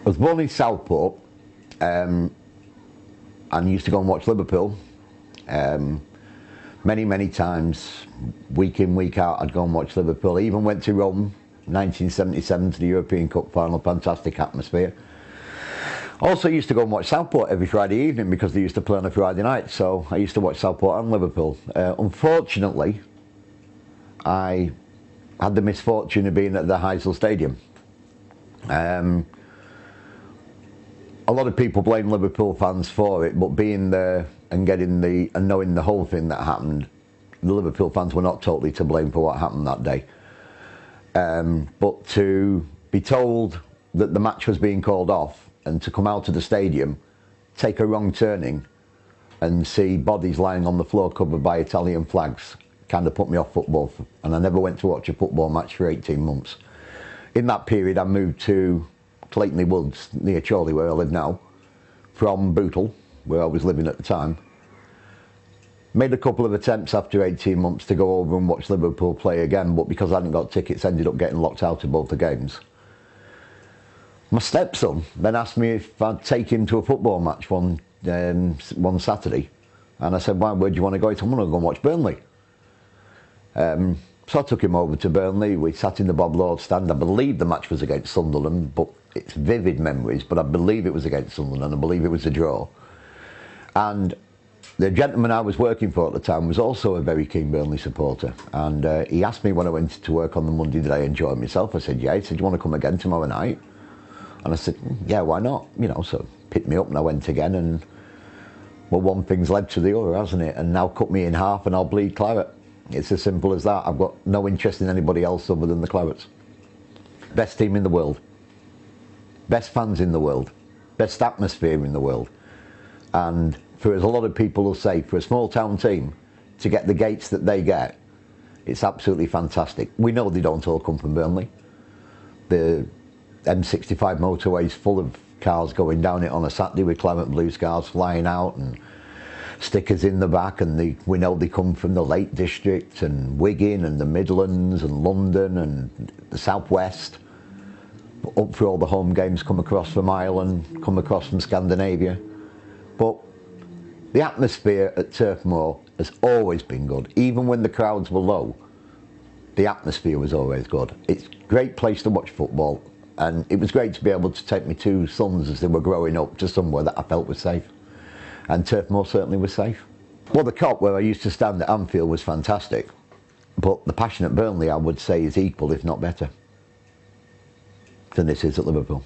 I was born in Southport and used to go and watch Liverpool. Many times, week in, week out, I'd go and watch Liverpool. I even went to Rome, 1977, to the European Cup final, fantastic atmosphere. Also used to go and watch Southport every Friday evening because they used to play on a Friday night, so I used to watch Southport and Liverpool. Unfortunately, I had the misfortune of being at the Heysel Stadium. A lot of people blame Liverpool fans for it, but being there and knowing the whole thing that happened, the Liverpool fans were not totally to blame for what happened that day. But to be told that the match was being called off and to come out of the stadium, take a wrong turning and see bodies lying on the floor covered by Italian flags kind of put me off football, and I never went to watch a football match for 18 months. In that period I moved to Claytonley Woods, near Chorley, where I live now, from Bootle, where I was living at the time. Made a couple of attempts after 18 months to go over and watch Liverpool play again, but because I hadn't got tickets, ended up getting locked out of both the games. My stepson then asked me if I'd take him to a football match one Saturday, and I said, "Why? Where do you want to go?" He said, "I'm going to go and watch Burnley." So I took him over to Burnley. We sat in the Bob Lord stand. I believe the match was against Sunderland, but it's vivid memories, but I believe it was against Sunderland, and I believe it was a draw. And the gentleman I was working for at the time was also a very keen Burnley supporter, and he asked me when I went to work on the Monday, did I enjoy myself? I said, yeah. He said, "Do you want to come again tomorrow night?" And I said, yeah, why not? You know, so picked me up and I went again, and well, one thing's led to the other, hasn't it? And now cut me in half and I'll bleed claret. It's as simple as that. I've got no interest in anybody else other than the Clarets. Best team in the world. Best fans in the world. Best atmosphere in the world. And for as a lot of people will say, for a small town team to get the gates that they get, it's absolutely fantastic. We know they don't all come from Burnley. The M65 motorway is full of cars going down it on a Saturday with claret blue scarves flying out and stickers in the back, and we know they come from the Lake District and Wigan and the Midlands and London and the Southwest. Up for all the home games, come across from Ireland, come across from Scandinavia. But the atmosphere at Turf Moor has always been good. Even when the crowds were low, the atmosphere was always good. It's a great place to watch football, and it was great to be able to take my two sons as they were growing up to somewhere that I felt was safe. And Turf Moor certainly was safe. Well, the Cop, where I used to stand at Anfield, was fantastic, but the passion at Burnley, I would say, is equal, if not better, than this is at Liverpool.